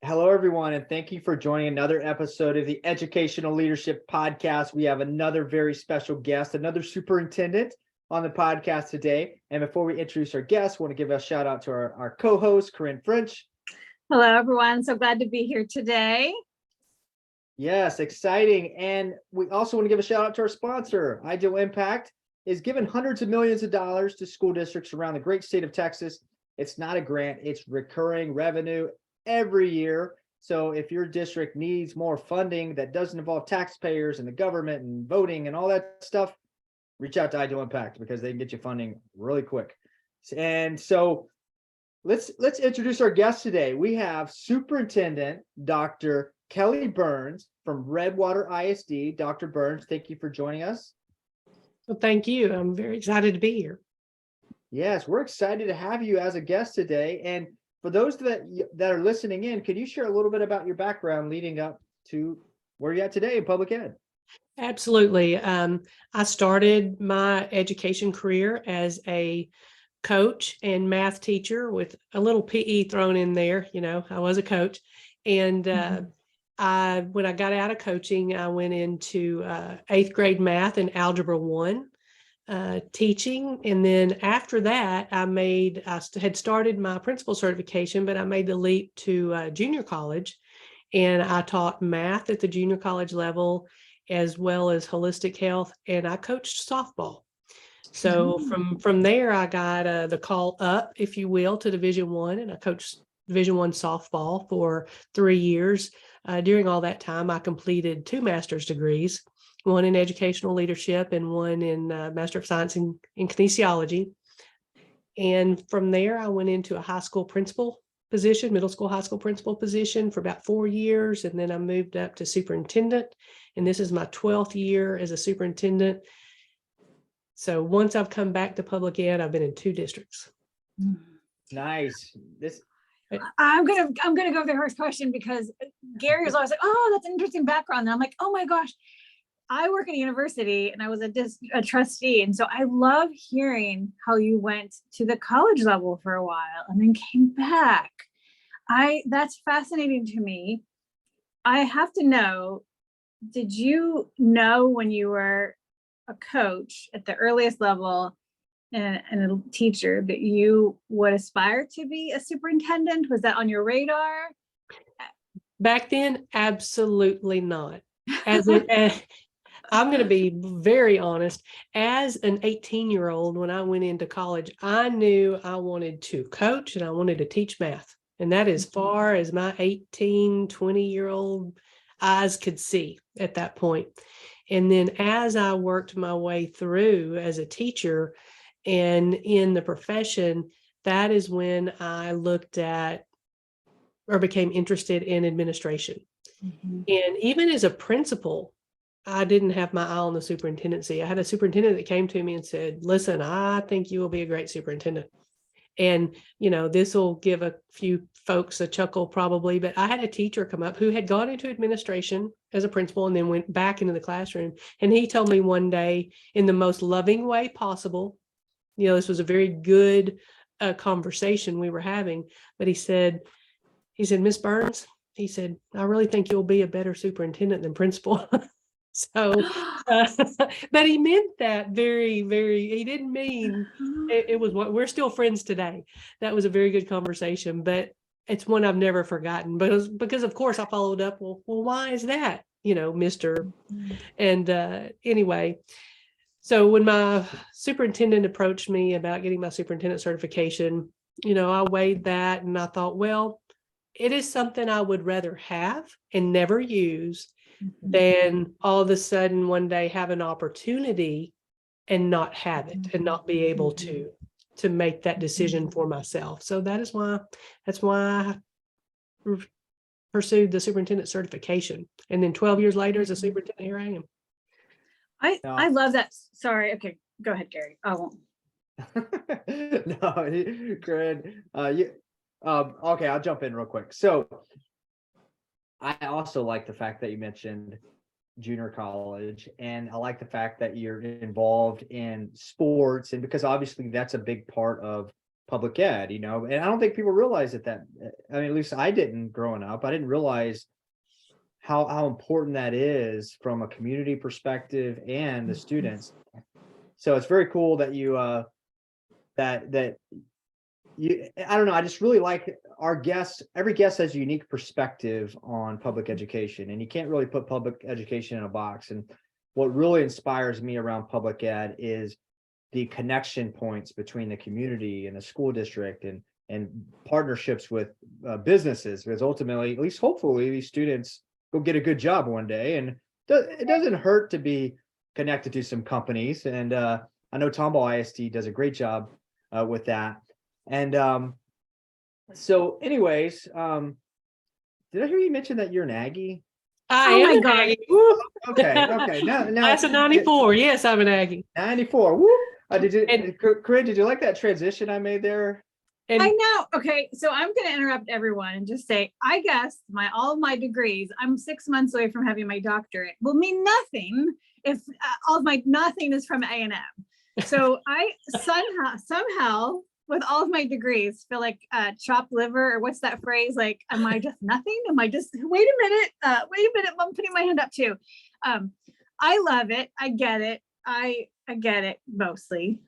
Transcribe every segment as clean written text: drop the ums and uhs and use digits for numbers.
Hello, everyone, and thank you for joining another episode of the Educational Leadership Podcast. We have another very special guest, another superintendent on the podcast today. And before we introduce our guest, I want to give a shout out to our co-host, Corinne French. Hello, everyone. So glad to be here today. Yes, exciting. And we also want to give a shout out to our sponsor. Ideal Impact is giving hundreds of millions of dollars to school districts around the great state of Texas. It's not a grant, it's recurring revenue every year. So if your district needs more funding that doesn't involve taxpayers and the government and voting and all that stuff, reach out to Ideal Impact because they can get you funding really quick. And so let's introduce our guest today. We have Superintendent Dr. Kelly Burns from Redwater ISD. Dr. Burns, thank you for joining us. Well, thank you. I'm very excited to be here. Yes, we're excited to have you as a guest today. And for those that are listening in, could you share a little bit about your background leading up to where you're at today in public ed? Absolutely. I started my education career as a coach and math teacher with a little PE thrown in there. You know, I was a coach. And when I got out of coaching, I went into 8th grade math and Algebra 1 teaching. And then after that, I had started my principal certification, but I made the leap to junior college, and I taught math at the junior college level as well as holistic health, and I coached softball. So from there, I got the call up, if you will, to Division I, and I coached Division I softball for 3 years. During all that time, I completed 2 master's degrees, one in educational leadership and one in Master of Science in kinesiology. And from there, I went into a high school principal position, middle school, high school principal position for about 4 years. And then I moved up to superintendent. And this is my 12th year as a superintendent. So once I've come back to public ed, I've been in 2 districts. Nice. I'm gonna go with the first question because Gary was always like, "Oh, that's an interesting background." And I'm like, "Oh my gosh, I work at a university and I was a trustee, and so I love hearing how you went to the college level for a while and then came back. That's fascinating to me. I have to know, did you know when you were a coach at the earliest level and a teacher that you would aspire to be a superintendent? Was that on your radar? Back then, absolutely not. I'm going to be very honest. As an 18-year-old, when I went into college, I knew I wanted to coach and I wanted to teach math. And that as far as my 18, 20-year-old eyes could see at that point. And then as I worked my way through as a teacher and in the profession, that is when I looked at or became interested in administration. And even as a principal, I didn't have my eye on the superintendency. I had a superintendent that came to me and said, "Listen, I think you will be a great superintendent." And, you know, this will give a few folks a chuckle probably, but I had a teacher come up who had gone into administration as a principal and then went back into the classroom. And he told me one day in the most loving way possible, you know, this was a very good conversation we were having, but he said, "Miss Burns," he said, "I really think you'll be a better superintendent than principal." So, but he meant that very, very, he didn't mean it was what we're still friends today. That was a very good conversation, but it's one I've never forgotten because of course I followed up. Well, why is that? You know, Mr. And anyway, so when my superintendent approached me about getting my superintendent certification, you know, I weighed that and I thought, well, it is something I would rather have and never use than all of a sudden one day have an opportunity and not have it and not be able to make that decision for myself. So that's why I pursued the superintendent certification. And then 12 years later as a superintendent, here I am. I love that. Sorry. Okay, go ahead, Gary. I won't. No, Corinne, okay, I'll jump in real quick. So I also like the fact that you mentioned junior college, and I like the fact that you're involved in sports, and because obviously that's a big part of public ed, and I don't think people realize I mean, at least I didn't growing up. I didn't realize how important that is from a community perspective and the students. So it's very cool that you that you I don't know, I just really like our guests. Every guest has a unique perspective on public education, and you can't really put public education in a box. And what really inspires me around public ed is the connection points between the community and the school district, and partnerships with businesses, because ultimately, at least hopefully, these students go get a good job one day. And it doesn't hurt to be connected to some companies. And I know Tomball ISD does a great job with that. And so anyways, did I hear you mention that you're an Aggie? I Oh am my an God. Aggie. Woo. Okay. Now Class of 94. Yes, I'm an Aggie. 94. Woo. Did you, And- Corinne, did you like that transition I made there? And I know. Okay, so I'm going to interrupt everyone and just say, I guess all of my degrees, I'm 6 months away from having my doctorate, will mean nothing if all of my nothing is from A&M. So I somehow, with all of my degrees, feel like chopped liver, or what's that phrase? Like, am I just nothing? Am I just, wait a minute, I'm putting my hand up too. I love it. I get it. I get it mostly,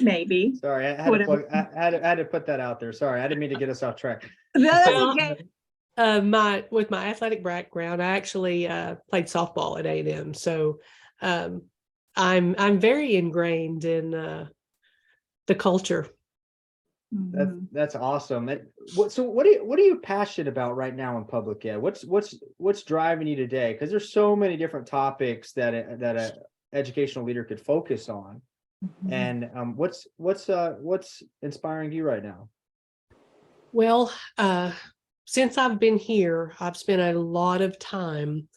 maybe. Sorry, I had to Whatever. plug, I had to put that out there. Sorry, I didn't mean to get us off track. That's Well, okay. with my athletic background, I actually played softball at A&M. So I'm very ingrained in the culture. Mhm. That's awesome. So what are you passionate about right now in public ed? What's driving you today? Because there's so many different topics that a educational leader could focus on. And what's inspiring you right now? Well, since I've been here, I've spent a lot of time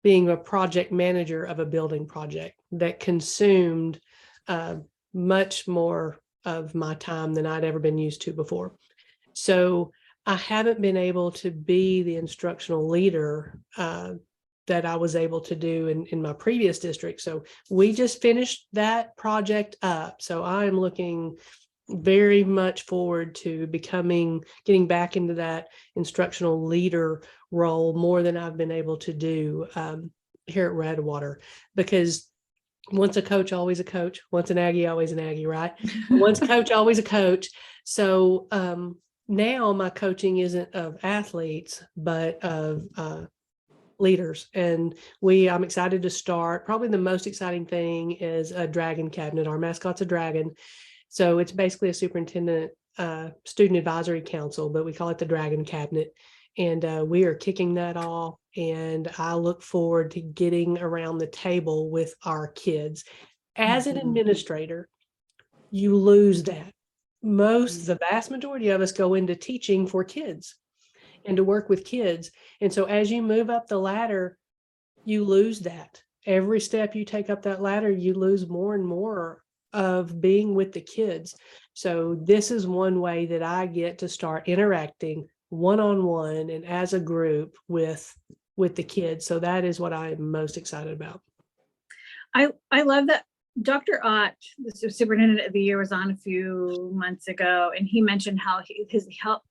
being a project manager of a building project that consumed much more of my time than I'd ever been used to before. So I haven't been able to be the instructional leader that I was able to do in my previous district. So we just finished that project up. So I'm looking very much forward to getting back into that instructional leader role more than I've been able to do here at Redwater, because once a coach, always a coach. Once an Aggie, always an Aggie, right? Once a coach, always a coach. So now my coaching isn't of athletes, but of leaders. And I'm excited to start. Probably the most exciting thing is a dragon cabinet. Our mascot's a dragon. So it's basically a superintendent student advisory council, but we call it the dragon cabinet. And we are kicking that off. And I look forward to getting around the table with our kids. As an administrator, you lose that. The vast majority of us go into teaching for kids and to work with kids. And so as you move up the ladder, you lose that. Every step you take up that ladder, you lose more and more of being with the kids. So this is one way that I get to start interacting one-on-one and as a group with the kids. So that is what I'm most excited about. I love that Dr. Ott, the superintendent of the year, was on a few months ago, and he mentioned how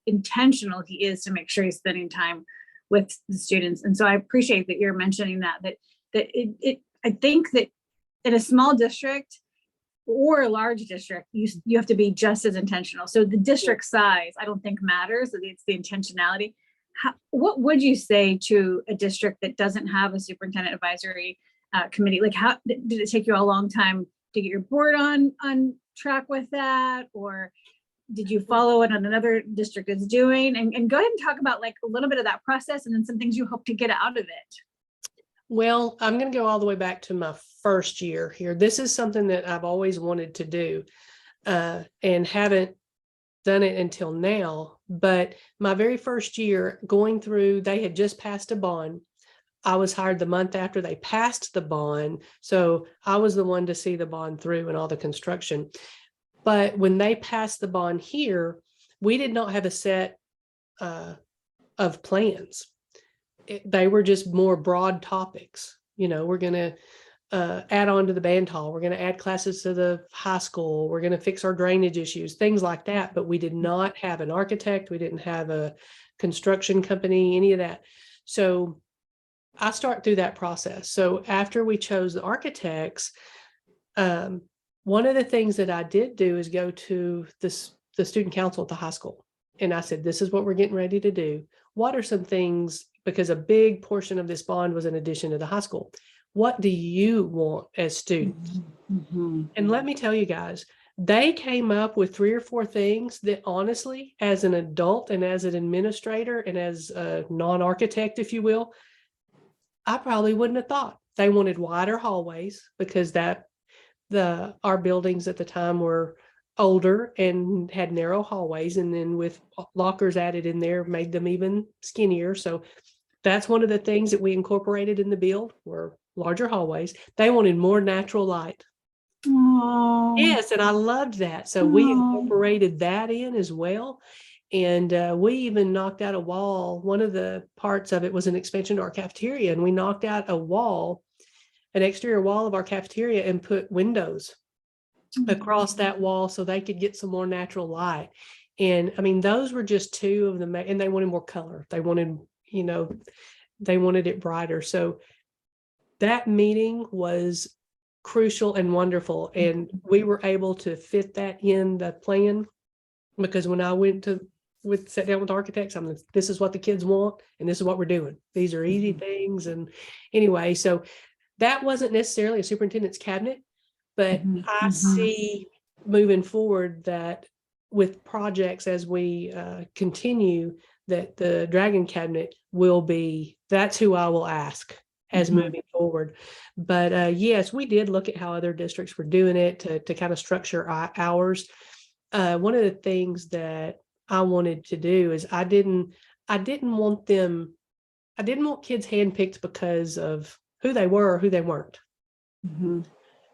intentional he is to make sure he's spending time with the students. And so I appreciate that you're mentioning that I think that in a small district or a large district, you have to be just as intentional. So the district size, I don't think matters. It's the intentionality. What would you say to a district that doesn't have a superintendent advisory committee? Like, how did it take you a long time to get your board on track with that? Or did you follow what another district is doing? And go ahead and talk about like a little bit of that process and then some things you hope to get out of it. Well, I'm going to go all the way back to my first year here. This is something that I've always wanted to do and haven't done it until now. But my very first year going through, they had just passed a bond. I was hired the month after they passed the bond. So I was the one to see the bond through and all the construction. But when they passed the bond here, we did not have a set of plans. They were just more broad topics. We're going to add on to the band hall. We're going to add classes to the high school. We're going to fix our drainage issues, things like that. But we did not have an architect. We didn't have a construction company, any of that. So I start through that process. So after we chose the architects, one of the things that I did do is go to the student council at the high school. And I said, this is what we're getting ready to do. What are some things, because a big portion of this bond was in addition to the high school. What do you want as students? And let me tell you guys, they came up with 3 or 4 things that honestly, as an adult and as an administrator and as a non-architect, if you will, I probably wouldn't have thought. They wanted wider hallways because our buildings at the time were older and had narrow hallways, and then with lockers added in there, made them even skinnier. So that's one of the things that we incorporated in the build were larger hallways. They wanted more natural light. Oh, Yes, and I loved that. So we incorporated that in as well. And we even knocked out a wall. One of the parts of it was an expansion to our cafeteria, and we knocked out a wall, an exterior wall of our cafeteria, and put windows across that wall so they could get some more natural light. And I mean, those were just 2 of them. And they wanted more color. They wanted, they wanted it brighter. So that meeting was crucial and wonderful. And we were able to fit that in the plan, because when I sat down with architects, I'm like, this is what the kids want, and this is what we're doing. These are easy things. And anyway, so that wasn't necessarily a superintendent's cabinet, but I see moving forward that with projects as we continue, that the Dragon Cabinet will be, that's who I will ask as moving forward. But yes, we did look at how other districts were doing it to kind of structure ours. One of the things that I wanted to do is I didn't want kids handpicked because of who they were or who they weren't.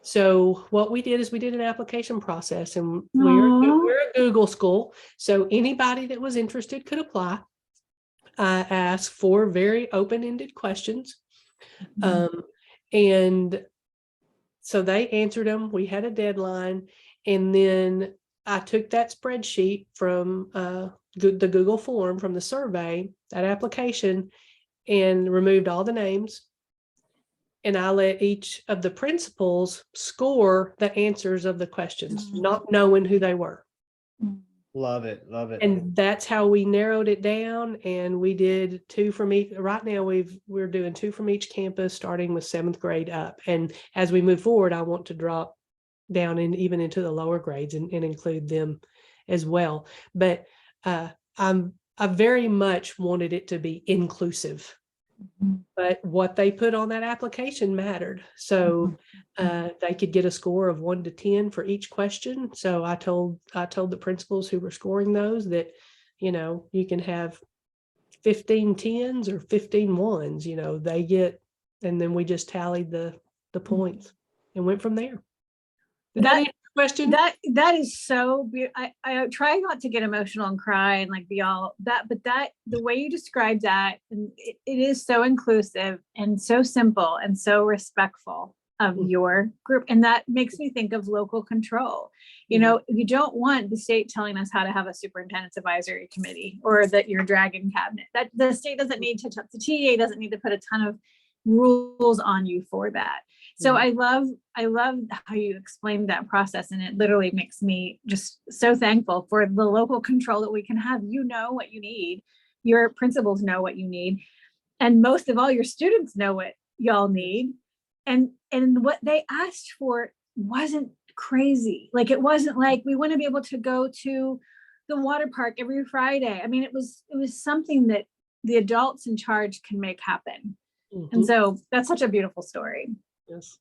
So what we did is we did an application process, and we're a Google school. So anybody that was interested could apply. I asked 4 very open-ended questions. And so they answered them. We had a deadline. And then I took that spreadsheet from the Google form from the survey, that application, and removed all the names. And I let each of the principals score the answers of the questions, not knowing who they were. Love it. Love it. And that's how we narrowed it down. And we did 2 from each. Right now we're doing 2 from each campus, starting with 7th grade up. And as we move forward, I want to drop down even into the lower grades and include them as well. But I very much wanted it to be inclusive. But what they put on that application mattered. So they could get a score of 1 to 10 for each question. So I told the principals who were scoring those that, you can have 15 10s or 15 1s, they get, and then we just tallied the points and went from there. Did that answer your question? That is so beautiful. I try not to get emotional and cry and like be all that, but the way you described that, and it is so inclusive and so simple and so respectful of your group. And that makes me think of local control. You don't want the state telling us how to have a superintendent's advisory committee or that your Dragon Cabinet, that the state doesn't need to, the TA doesn't need to put a ton of rules on you for that. So I love how you explained that process, and it literally makes me just so thankful for the local control that we can have. You know what you need, your principals know what you need, and most of all, your students know what y'all need. And what they asked for wasn't crazy. Like, it wasn't like we want to be able to go to the water park every Friday. I mean, it was something that the adults in charge can make happen. And so that's such a beautiful story. Yes.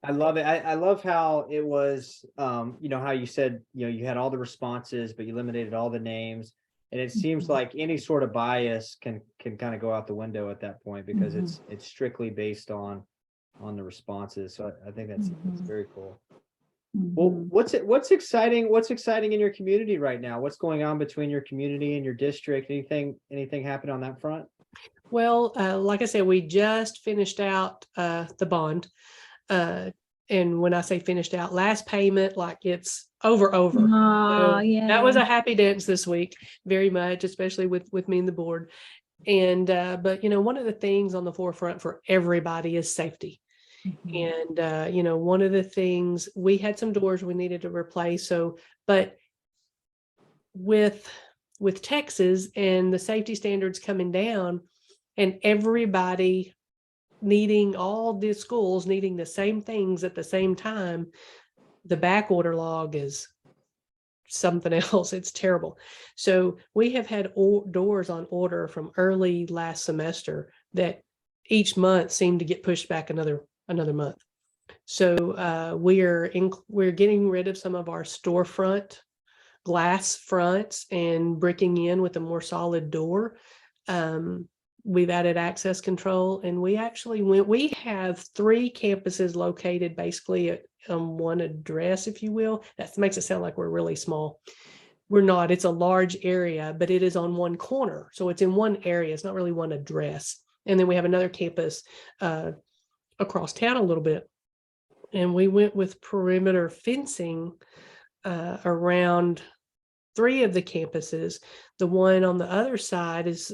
I love it. I love how it was, how you said, you had all the responses, but you eliminated all the names. And it seems like any sort of bias can kind of go out the window at that point, because it's strictly based on the responses. So I think that's very cool. Well, what's exciting in your community right now? What's going on between your community and your district? Anything happen on that front? Well, like I said, we just finished out the bond. And when I say finished out, last payment, like it's over. Oh, So that was yeah. a happy dance this week, very much, especially with me and the board. And but one of the things on the forefront for everybody is safety. And one of the things, we had some doors we needed to replace. So, but with Texas and the safety standards coming down, and everybody needing, all the schools needing the same things at the same time, the back order log is something else. It's terrible. So we have had doors on order from early last semester that each month seem to get pushed back another month. So we're getting rid of some of our storefront glass fronts and bricking in with a more solid door. We've added access control, and we have 3 campuses located basically at one address, if you will. That makes it sound like we're really small. We're not. It's a large area, but it is on one corner. So it's in one area. It's not really one address. And then we have another campus across town a little bit. And we went with perimeter fencing around 3 of the campuses. The one on the other side is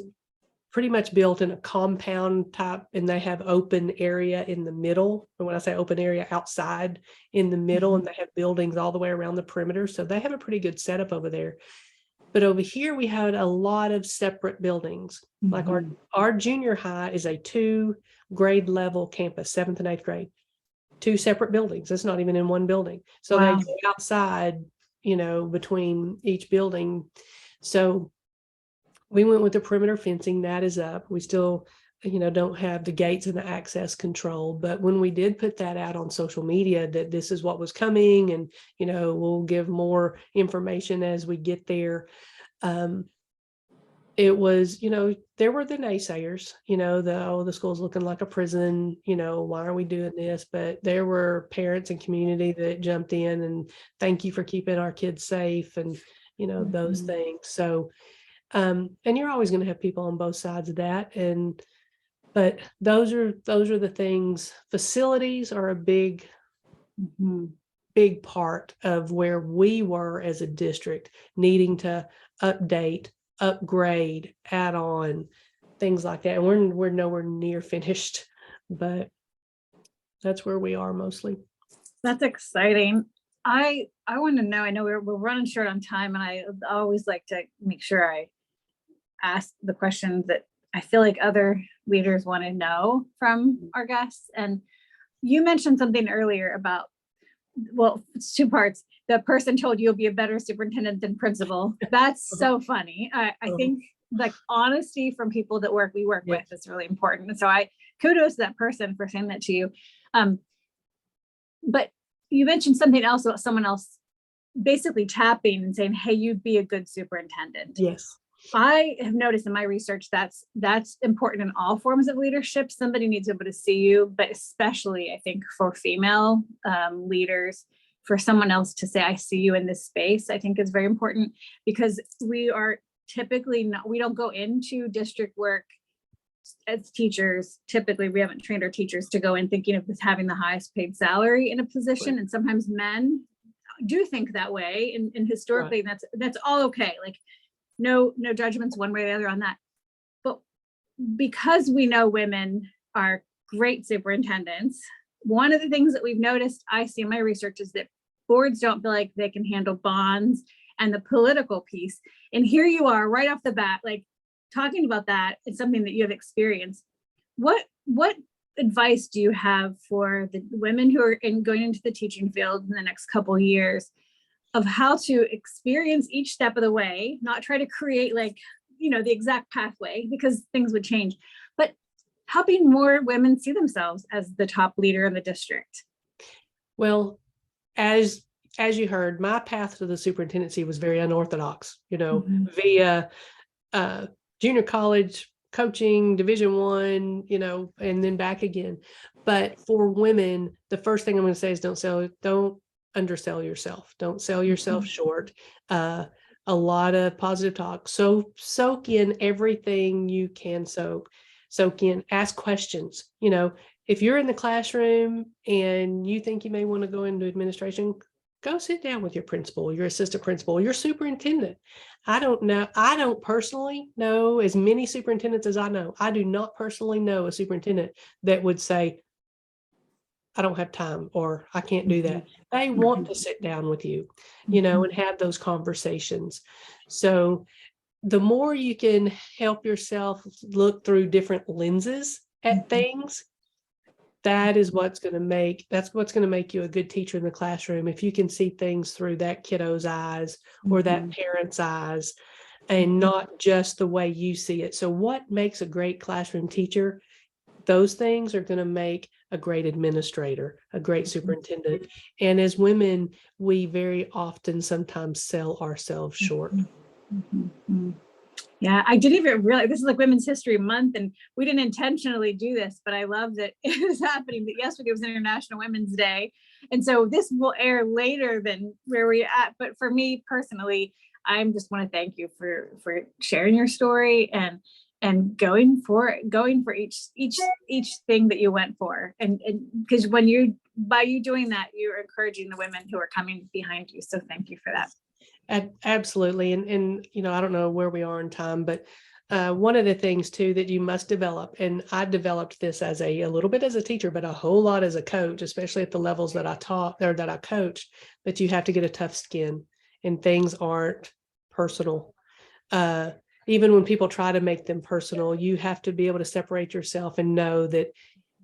pretty much built in a compound type, and they have open area in the middle. And when I say open area, outside in the middle, and they have buildings all the way around the perimeter. So they have a pretty good setup over there. But over here, we had a lot of separate buildings. Like our junior high is a 2 grade level campus, 7th and 8th grade, 2 separate buildings. It's not even in one building. So Wow. they go outside, between each building. So we went with the perimeter fencing. That is up. We still, don't have the gates and the access control. But when we did put that out on social media, that this is what was coming, and, we'll give more information as we get there. It was, there were the naysayers, the school's looking like a prison, why are we doing this? But there were parents and community that jumped in and thank you for keeping our kids safe, and, those things. So, and you're always going to have people on both sides of that. But those are the things. Facilities are a big part of where we were as a district, needing to update, upgrade, add on, things like that. And we're nowhere near finished, but that's where we are mostly. That's exciting. I want to know, I know we're running short on time, and I always like to make sure I ask the questions that I feel like other leaders want to know from our guests. And you mentioned something earlier about, well, it's 2 parts. The person told you you'll be a better superintendent than principal. That's so funny. I think like honesty from people that we work with is really important. And so I kudos to that person for saying that to you. But you mentioned something else about someone else basically tapping and saying, hey, you'd be a good superintendent. Yes. I have noticed in my research that's important in all forms of leadership. Somebody needs to be able to see you, but especially I think for female leaders, for someone else to say, I see you in this space, I think is very important, because we are typically we don't go into district work as teachers. Typically, we haven't trained our teachers to go in thinking of having the highest paid salary in a position. Right. And sometimes men do think that way. And historically, right. That's all okay. Like, no judgments one way or the other on that. But because we know women are great superintendents, one of the things that we've noticed, I see in my research, is that boards don't feel like they can handle bonds and the political piece. And here you are right off the bat, like talking about that. It's something that you have experienced. What advice do you have for the women who are going into the teaching field in the next couple of years, of how to experience each step of the way, not try to create the exact pathway, because things would change, but helping more women see themselves as the top leader in the district? Well, as you heard, my path to the superintendency was very unorthodox, via junior college coaching, Division I, and then back again. But for women, the first thing I'm going to say is don't undersell yourself. Don't sell yourself short. a lot of positive talk. So soak in everything you can soak in, ask questions. If you're in the classroom and you think you may want to go into administration, go sit down with your principal, your assistant principal, your superintendent. I don't personally know as many superintendents as I know. I do not personally know a superintendent that would say, I don't have time, or I can't do that. They want to sit down with you, and have those conversations. So the more you can help yourself look through different lenses at things, that's what's going to make you a good teacher in the classroom. If you can see things through that kiddo's eyes or that parent's eyes, and not just the way you see it. So what makes a great classroom teacher? Those things are going to make a great administrator, a great superintendent. And as women, we very often sometimes sell ourselves short. Yeah, I didn't even realize this is like Women's History Month, and we didn't intentionally do this, but I love that it is happening. That yesterday was International Women's Day, and so this will air later than where we're at. But for me personally, I just want to thank you for sharing your story and going for each thing that you went for, and because by you doing that, you're encouraging the women who are coming behind you. So thank you for that. Absolutely. And I don't know where we are in time, but one of the things too that you must develop, and I developed this as a little bit as a teacher, but a whole lot as a coach, especially at the levels that I taught or that I coached, that you have to get a tough skin and things aren't personal. Even when people try to make them personal, you have to be able to separate yourself and know that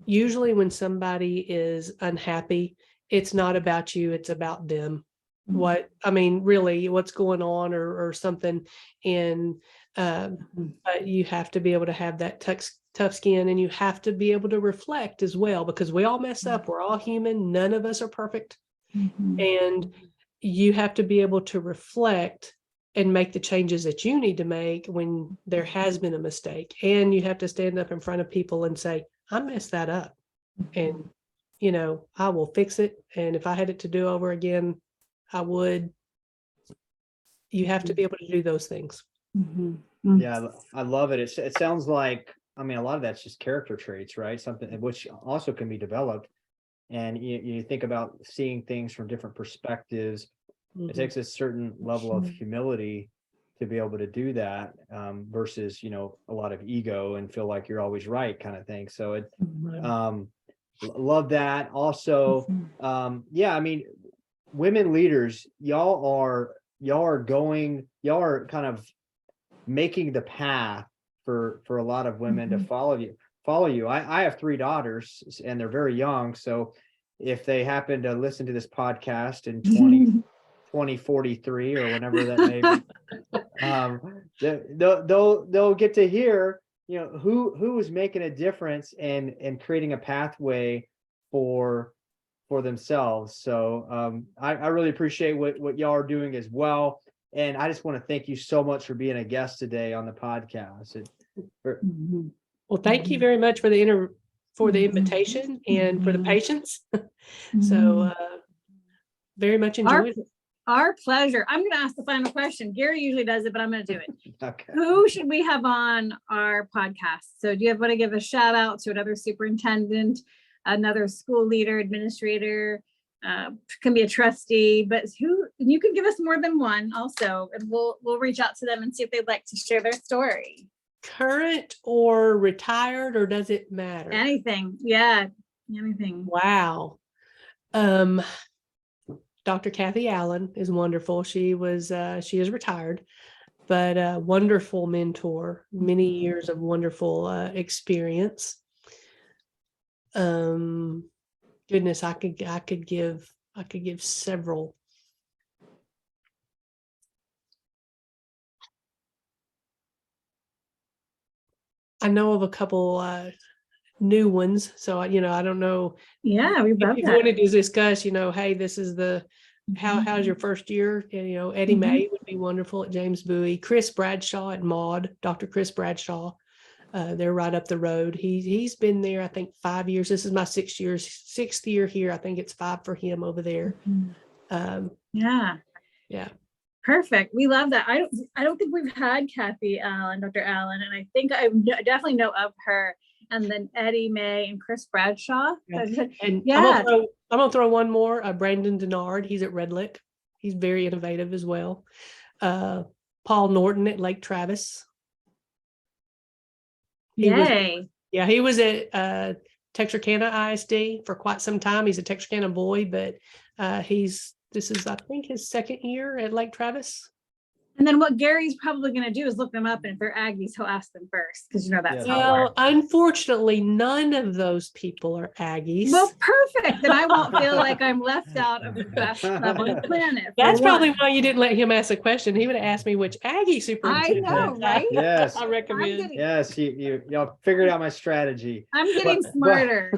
usually when somebody is unhappy, it's not about you, it's about them. Really what's going on or something. And but you have to be able to have that tough skin, and you have to be able to reflect as well, because we all mess up. We're all human. None of us are perfect. And you have to be able to reflect and make the changes that you need to make when there has been a mistake. And you have to stand up in front of people and say, I messed that up. And, I will fix it. And if I had it to do over again, I would. You have to be able to do those things. Yeah, I love it. It sounds like, a lot of that's just character traits, right? Something which also can be developed. And you think about seeing things from different perspectives. It takes a certain level of humility to be able to do that, versus, a lot of ego and feel like you're always right kind of thing. So love that. Also, women leaders, y'all are kind of making the path for a lot of women to follow you. I have 3 daughters, and they're very young. So if they happen to listen to this podcast in 2043 or whenever that may be, they'll get to hear, who is making a difference and creating a pathway for themselves. So I really appreciate what y'all are doing as well. And I just want to thank you so much for being a guest today on the podcast. Well, thank you very much for the invitation and for the patience. So very much enjoyed it. Our pleasure. I'm going to ask the final question. Gary usually does it, but I'm going to do it. Okay. Who should we have on our podcast? So do you want to give a shout out to another superintendent, another school leader, administrator, can be a trustee, but you can give us more than one also, and we'll reach out to them and see if they'd like to share their story. Current or retired, or does it matter? Anything. Yeah. Anything. Wow. Dr. Kathy Allen is wonderful. She is retired, but a wonderful mentor, many years of wonderful experience. Goodness, I could give several. I know of a couple new ones, so I don't know. Yeah, we love if that. you wanted to discuss, hey, this is how's your first year? Eddie May would be wonderful at James Bowie. Chris Bradshaw at Maud, Dr. Chris Bradshaw. They're right up the road. He's been there, I think, 5 years. This is my sixth year here. I think it's 5 for him over there. Yeah. Perfect. We love that. I don't think we've had Kathy Allen, Dr. Allen, and I think definitely know of her. And then Eddie May and Chris Bradshaw. Yeah. So, And yeah. I'm gonna throw one more. Brandon Denard. He's at Red Lick. He's very innovative as well. Paul Norton at Lake Travis. He was at Texarkana ISD for quite some time. He's a Texarkana boy, but this is I think his second year at Lake Travis. And then what Gary's probably going to do is look them up, and if they're Aggies, he'll ask them first, because you know that's how it Well, works. unfortunately, none of those people are Aggies. Well, perfect. Then I won't feel like I'm left out of the best level on the planet. That's probably why you didn't let him ask a question. He would have asked me which Aggie I superintendent. know, right? Yes. I recommend. Yes, y'all figured out my strategy. I'm getting smarter.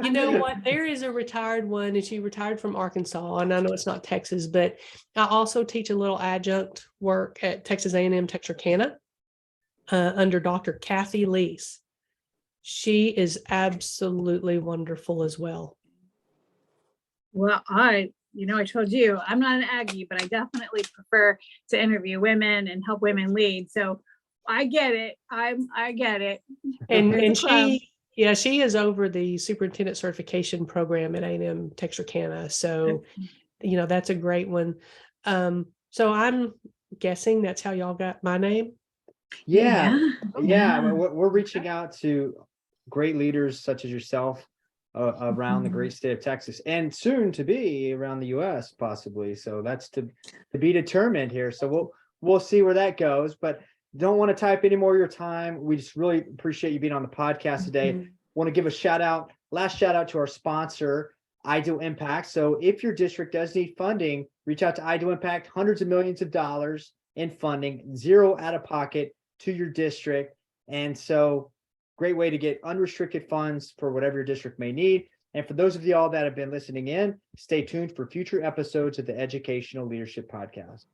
You know what? There is a retired one, and she retired from Arkansas, and I know it's not Texas, but I also teach a little adjunct work at Texas A&M Texarkana under Dr. Kathy Lees. She is absolutely wonderful as well. Well, I told you I'm not an Aggie, but I definitely prefer to interview women and help women lead. So I get it. I get it. And she is over the superintendent certification program at A&M Texarkana. So, that's a great one. So I'm guessing that's how y'all got my name. Yeah. We're reaching out to great leaders such as yourself around the great state of Texas, and soon to be around the US possibly. So that's to be determined here. So we'll see where that goes, but don't want to type any more of your time. We just really appreciate you being on the podcast today. Want to give a last shout out to our sponsor, Ideal Impact. So if your district does need funding, reach out to Ideal Impact. Hundreds of millions of dollars in funding, zero out of pocket to your district. And so great way to get unrestricted funds for whatever your district may need. And for those of y'all that have been listening in, stay tuned for future episodes of the Educational Leadership Podcast.